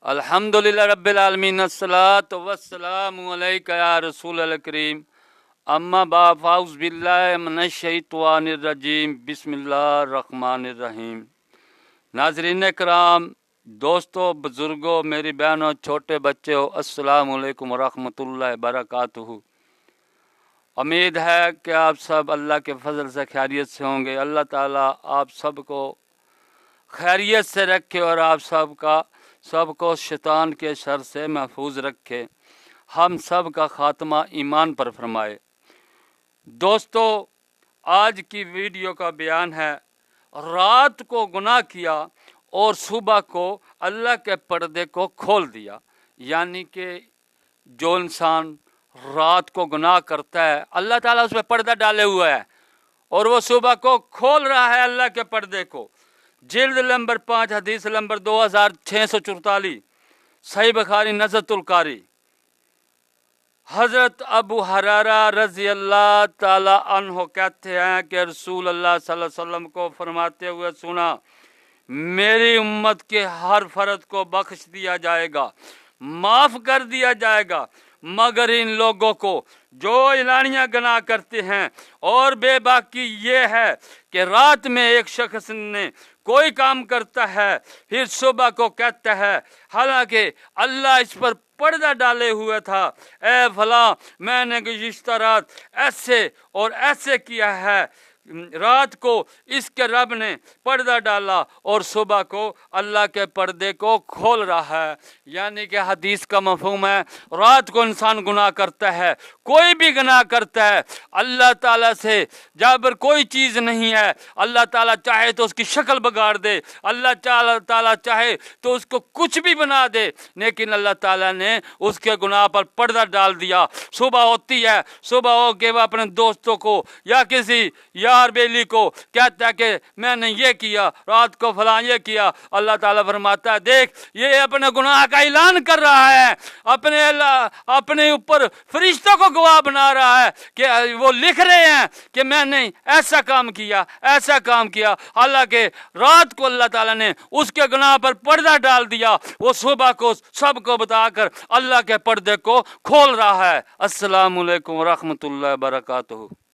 अल्हम्दुलिल्लाह रब्बिल आलमीन अस्सलातु वस्सलामु अलैका या रसूल अल करीम अम्मा बाद फाउज़ बिल्लाहि मिनश शैतानिर रजीम बिस्मिल्लाहिर रहमानिर रहीम। नाज़रीन कराम, दोस्तों, बुज़ुर्गों, मेरी बहनों, छोटे बच्चों, अस्सलामु अलैकुम वरहमतुल्लाहि वबरकातुहू। उम्मीद है कि आप सब अल्लाह के फजल से खैरियत से होंगे। अल्लाह ताला आप सबको खैरियत से रखे और आप सबको शैतान के शर से महफूज रखे। हम सब का खात्मा ईमान पर फरमाए। दोस्तों, आज की वीडियो का बयान है, रात को गुनाह किया और सुबह को अल्लाह के पर्दे को खोल दिया। यानी कि जो इंसान रात को गुनाह करता है, अल्लाह ताला उस पर पर्दा डाले हुआ है और वो सुबह को खोल रहा है अल्लाह के पर्दे को। जिल्द नंबर 5 हदीस नंबर 2644 सही बुखारी नज़्तुल कारी। हज़रत अबू हुरैरा रज़ी अल्लाह ताला अन्हो कहते हैं कि रसूल अल्लाह सल्लल्लाहु अलैहि वसल्लम को फरमाते हुए सुना, मेरी उम्मत के हर फर्द को बख्श दिया जाएगा, माफ़ कर दिया जाएगा, मगर इन लोगों को जो एलानिया गुनाह करते हैं। और बेबाकी ये है कि रात में एक शख्स ने कोई काम करता है, फिर सुबह को कहता है, हालांकि अल्लाह इस पर पर्दा डाले हुए था, ए फला मैंने गुज़िश्ता रात ऐसे और ऐसे किया है। रात को इसके रब ने पर्दा डाला और सुबह को अल्लाह के पर्दे को खोल रहा है। यानी कि हदीस का मफहूम है, रात को इंसान गुनाह करता है, कोई भी गुनाह करता है, अल्लाह ताला से जाबर कोई चीज़ नहीं है। अल्लाह ताला चाहे तो उसकी शक्ल बिगाड़ दे, अल्लाह ताला चाहे तो उसको कुछ भी बना दे, लेकिन अल्लाह ताला ने उसके गुनाह पर पर्दा डाल दिया। सुबह होती है, सुबह हो के वह अपने दोस्तों को या किसी यार बेली को कहता है कि मैंने ये किया, रात को फलां ये किया। अल्लाह ताला फरमाता है, देख ये अपने गुनाह का ऐलान कर रहा है, अपने ऊपर फरिश्तों को गवाह बना रहा है कि वो लिख रहे हैं कि मैंने ऐसा काम किया, ऐसा काम किया। हालांकि रात को अल्लाह ताला ने उसके गुनाह पर पर्दा डाल दिया, वो सुबह को सबको बताकर अल्लाह के पर्दे को खोल रहा है। अस्सलामु अलैकुम व रहमतुल्लाहि व बरकातुहू।